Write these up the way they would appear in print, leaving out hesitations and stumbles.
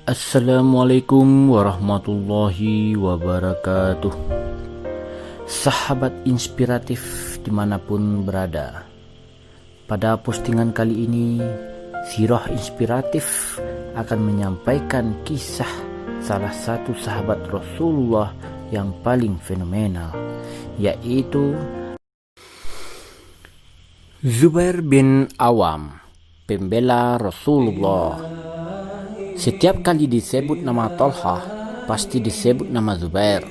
Assalamualaikum warahmatullahi wabarakatuh. Sahabat inspiratif dimanapun berada, pada postingan kali ini Sirah Inspiratif akan menyampaikan kisah salah satu sahabat Rasulullah yang paling fenomenal, yaitu Zubair bin Awam, pembela Rasulullah. Setiap kali disebut nama Thalhah, pasti disebut nama Zubair.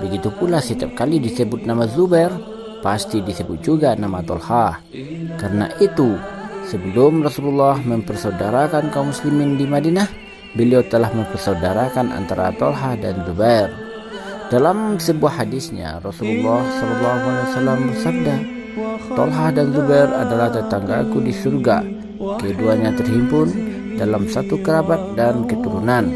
Begitu pula setiap kali disebut nama Zubair, pasti disebut juga nama Thalhah. Karena itu, sebelum Rasulullah mempersaudarakan kaum muslimin di Madinah, beliau telah mempersaudarakan antara Thalhah dan Zubair. Dalam sebuah hadisnya, Rasulullah SAW bersabda, "Thalhah dan Zubair adalah tetanggaku di surga. Keduanya terhimpun dalam satu kerabat dan keturunan."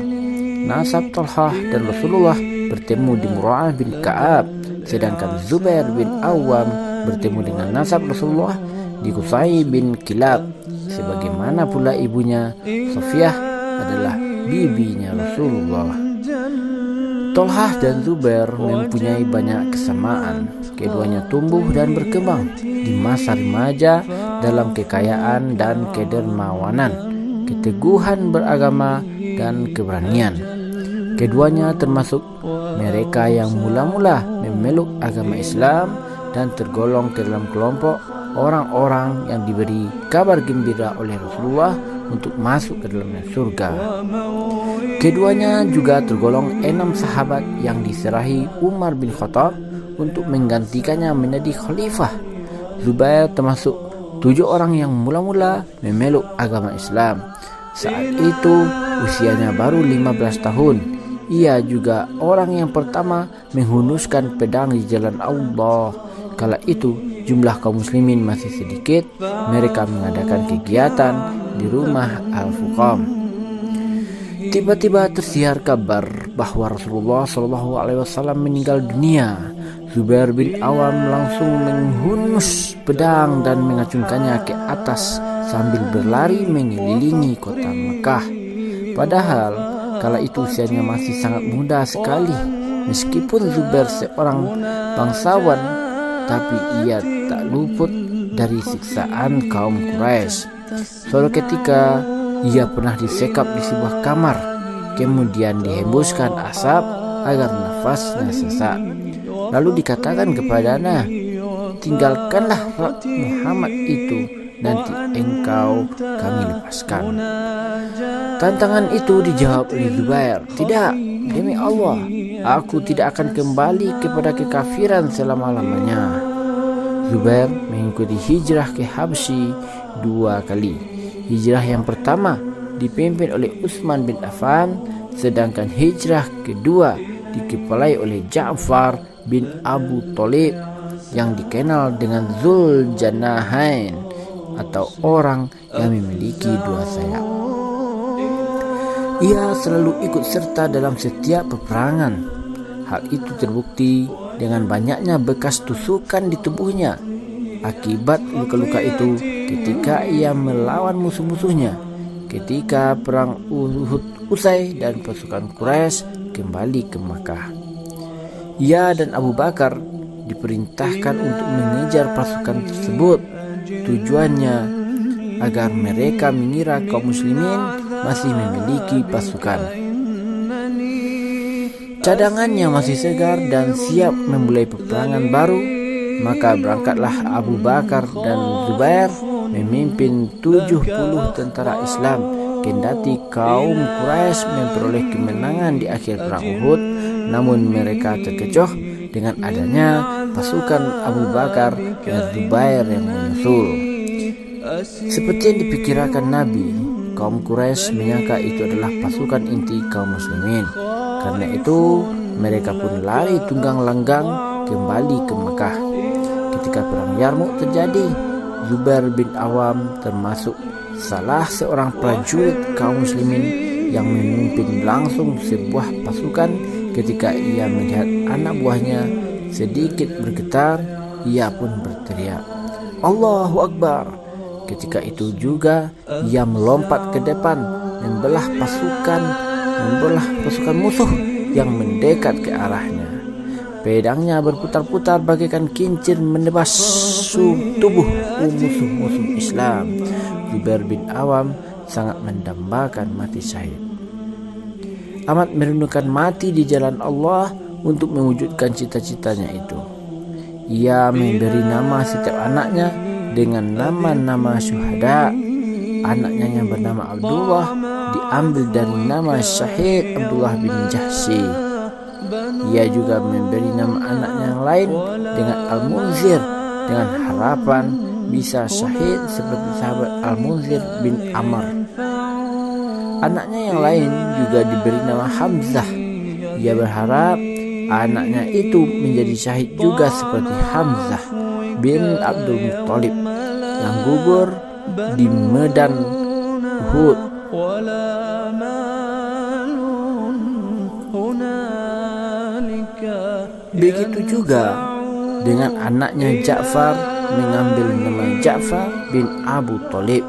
Nasab Thalhah dan Rasulullah bertemu di Murrah bin Ka'ab, sedangkan Zubair bin Awam bertemu dengan nasab Rasulullah di Qusay bin Kilab. Sebagaimana pula ibunya Safiyah adalah bibinya Rasulullah. Thalhah dan Zubair mempunyai banyak kesamaan. Keduanya tumbuh dan berkembang di masa remaja dalam kekayaan dan kedermawanan, keteguhan beragama, dan keberanian. Keduanya termasuk mereka yang mula-mula memeluk agama Islam dan tergolong ke dalam kelompok orang-orang yang diberi kabar gembira oleh Rasulullah untuk masuk ke dalam surga. Keduanya juga tergolong 6 sahabat yang diserahi Umar bin Khattab untuk menggantikannya menjadi khalifah. Zubair termasuk 7 orang yang mula-mula memeluk agama Islam. Saat itu usianya baru 15 tahun. Ia juga orang yang pertama menghunuskan pedang di jalan Allah. Kala itu jumlah kaum muslimin masih sedikit. Mereka mengadakan kegiatan di rumah Al-Fuqam. Tiba-tiba tersiar kabar bahwa Rasulullah SAW meninggal dunia. Zubair bin Awam langsung menghunus pedang dan mengacungkannya ke atas sambil berlari mengelilingi kota Mekah. Padahal kala itu usianya masih sangat muda sekali. Meskipun Zubair seorang bangsawan, tapi ia tak luput dari siksaan kaum Quraisy. Suatu ketika ia pernah disekap di sebuah kamar, kemudian dihembuskan asap agar nafasnya sesak. Lalu dikatakan kepadanya, "Tinggalkanlah Muhammad itu, nanti engkau kami lepaskan." Tantangan itu dijawab oleh Zubair, "Tidak, demi Allah, aku tidak akan kembali kepada kekafiran selama-lamanya." Zubair mengikuti hijrah ke Habsyi 2 kali. Hijrah yang pertama dipimpin oleh Utsman bin Affan, sedangkan hijrah kedua dikepalai oleh Ja'far bin Abu Thalib yang dikenal dengan Dzul-Janahain atau orang yang memiliki 2 sayap. Ia selalu ikut serta dalam setiap peperangan. Hal itu terbukti dengan banyaknya bekas tusukan di tubuhnya akibat luka-luka itu ketika ia melawan musuh-musuhnya ketika perang Uhud usai dan pasukan Quraisy kembali ke Makkah. Ia dan Abu Bakar diperintahkan untuk mengejar pasukan tersebut. Tujuannya agar mereka mengira kaum muslimin masih memiliki pasukan. Cadangannya masih segar dan siap memulai peperangan baru. Maka berangkatlah Abu Bakar dan Zubair memimpin 70 tentara Islam. Kendati kaum Quraisy memperoleh kemenangan di akhir perang Uhud, namun mereka terkecoh dengan adanya pasukan Abu Bakar dan Zubair yang menyusul. Seperti yang diperkirakan Nabi, kaum Quraisy menyangka itu adalah pasukan inti kaum muslimin. Karena itu mereka pun lari tunggang langgang kembali ke Mekah. Ketika perang Yarmuk terjadi, Zubair bin Awam termasuk salah seorang prajurit kaum muslimin yang memimpin langsung sebuah pasukan ketika ia melihat anak buahnya sedikit bergetar, ia pun berteriak, Allahu Akbar. Ketika itu juga ia melompat ke depan, membelah pasukan musuh yang mendekat ke arahnya. Pedangnya berputar-putar bagaikan kincir menebas tubuh musuh-musuh Islam. Zubair bin Awam sangat mendambakan mati syahid. Amat merindukan mati di jalan Allah untuk mewujudkan cita-citanya itu. Ia memberi nama setiap anaknya dengan nama-nama syuhada. Anaknya yang bernama Abdullah diambil dari nama Syahid Abdullah bin Jahsy. Ia juga memberi nama anaknya yang lain dengan Al-Munzir, dengan harapan bisa syahid seperti sahabat Al-Munzir bin Amr. Anaknya yang lain juga diberi nama Hamzah. Ia berharap anaknya itu menjadi syahid juga seperti Hamzah bin Abdul Muttalib yang gugur di medan Uhud. Begitu juga dengan anaknya Ja'far, mengambil nama Ja'far bin Abu Thalib,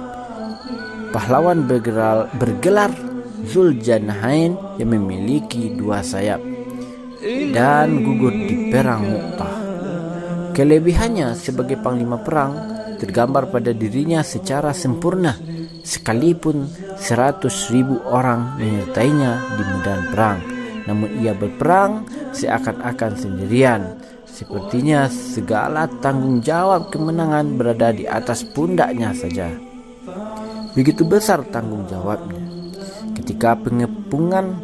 pahlawan bergelar Zuljarnain yang memiliki 2 sayap dan gugur di perang Mu'tah. Kelebihannya sebagai panglima perang tergambar pada dirinya secara sempurna, sekalipun 100.000 orang menyertainya di medan perang. Namun ia berperang seakan-akan sendirian. Sepertinya segala tanggung jawab kemenangan berada di atas pundaknya saja. Begitu besar tanggung jawabnya. Ketika pengepungan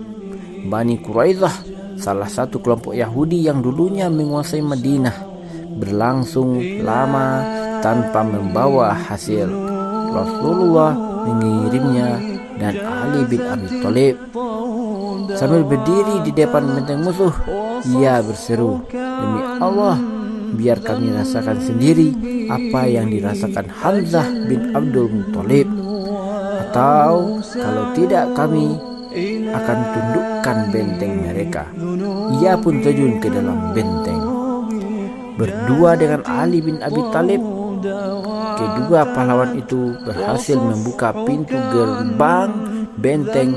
Bani Quraidah, salah satu kelompok Yahudi yang dulunya menguasai Madinah, berlangsung lama tanpa membawa hasil, Rasulullah mengirimnya dan Ali bin Abi Thalib. Sambil berdiri di depan benteng musuh, ia berseru, demi Allah, biar kami rasakan sendiri apa yang dirasakan Hamzah bin Abdul Muttalib. Atau kalau tidak, kami akan tundukkan benteng mereka. Ia pun terjun ke dalam benteng. Berdua dengan Ali bin Abi Thalib, kedua pahlawan itu berhasil membuka pintu gerbang benteng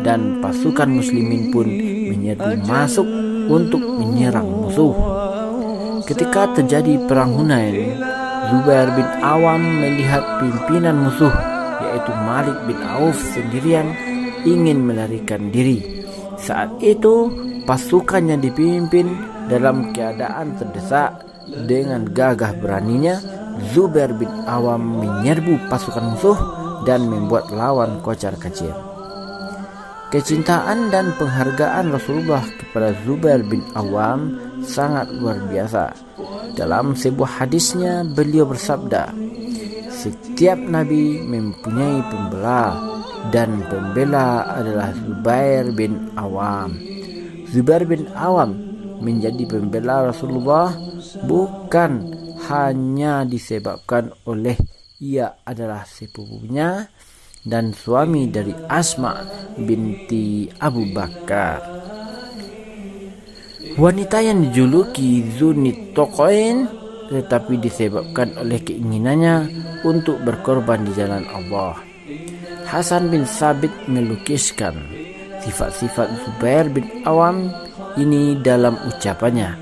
dan pasukan muslimin pun menyerbu masuk untuk menyerang musuh. Ketika terjadi perang Hunain, Zubair bin Awam melihat pimpinan musuh yaitu Malik bin Auf sendirian ingin melarikan diri. Saat itu pasukan yang dipimpin dalam keadaan terdesak. Dengan gagah beraninya Zubair bin Awam menyerbu pasukan musuh dan membuat lawan kocar-kacir. Kecintaan dan penghargaan Rasulullah kepada Zubair bin Awam sangat luar biasa. Dalam sebuah hadisnya beliau bersabda, setiap nabi mempunyai pembela dan pembela adalah Zubair bin Awam. Zubair bin Awam menjadi pembela Rasulullah bukan hanya disebabkan oleh ia adalah sepupunya dan suami dari Asma binti Abu Bakar. Wanita yang dijuluki Zunit Toqain, tetapi disebabkan oleh keinginannya untuk berkorban di jalan Allah. Hasan bin Sabit melukiskan sifat-sifat Zubair bin Awam ini dalam ucapannya.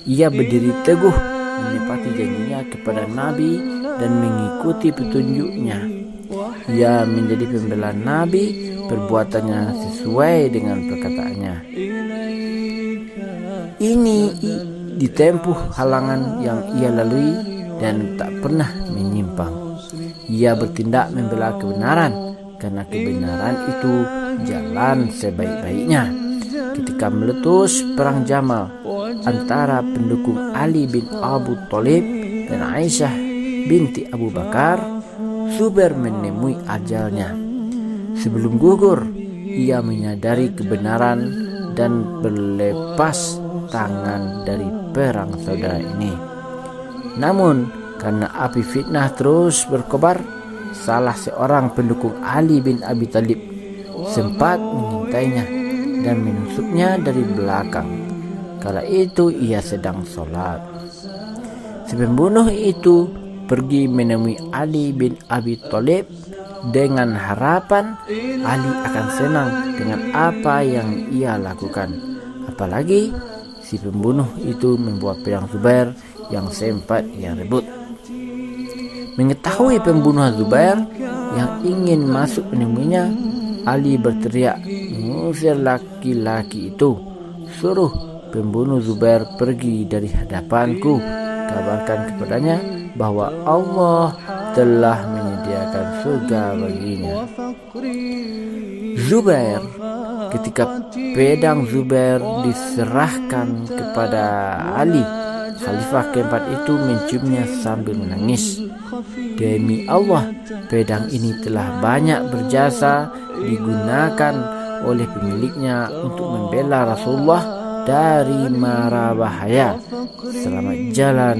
Ia berdiri teguh menepati janjinya kepada Nabi dan mengikuti petunjuknya. Ia menjadi pembela Nabi, perbuatannya sesuai dengan perkataannya. Ini ditempuh halangan yang ia lalui dan tak pernah menyimpang. Ia bertindak membela kebenaran karena kebenaran itu jalan sebaik-baiknya. Ketika meletus perang Jamal antara pendukung Ali bin Abu Thalib dan Aisyah binti Abu Bakar, Zubair menemui ajalnya. Sebelum gugur, ia menyadari kebenaran dan berlepas tangan dari perang saudara ini. Namun, karena api fitnah terus berkobar, salah seorang pendukung Ali bin Abi Thalib sempat mengintainya dan menusuknya dari belakang. Kala itu ia sedang sholat. Si pembunuh itu pergi menemui Ali bin Abi Thalib dengan harapan Ali akan senang dengan apa yang ia lakukan. Apalagi si pembunuh itu membawa pedang Zubair yang sempat ia rebut. Mengetahui pembunuh Zubair yang ingin masuk menemuinya, Ali berteriak mengusir laki-laki itu. Suruh pembunuh Zubair pergi dari hadapanku. Kabarkan kepadanya bahwa Allah telah menyediakan surga baginya. Zubair, ketika pedang Zubair diserahkan kepada Ali, khalifah keempat itu menciumnya sambil menangis. Demi Allah, pedang ini telah banyak berjasa digunakan oleh pemiliknya untuk membela Rasulullah dari mara bahaya. Selamat jalan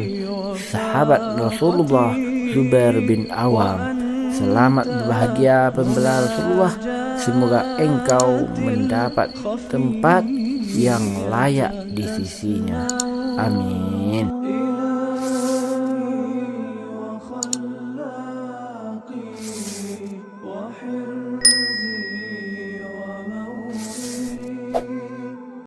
sahabat Rasulullah Zubair bin Awam. Selamat berbahagia pembela Rasulullah. Semoga engkau mendapat tempat yang layak di sisinya. Amin.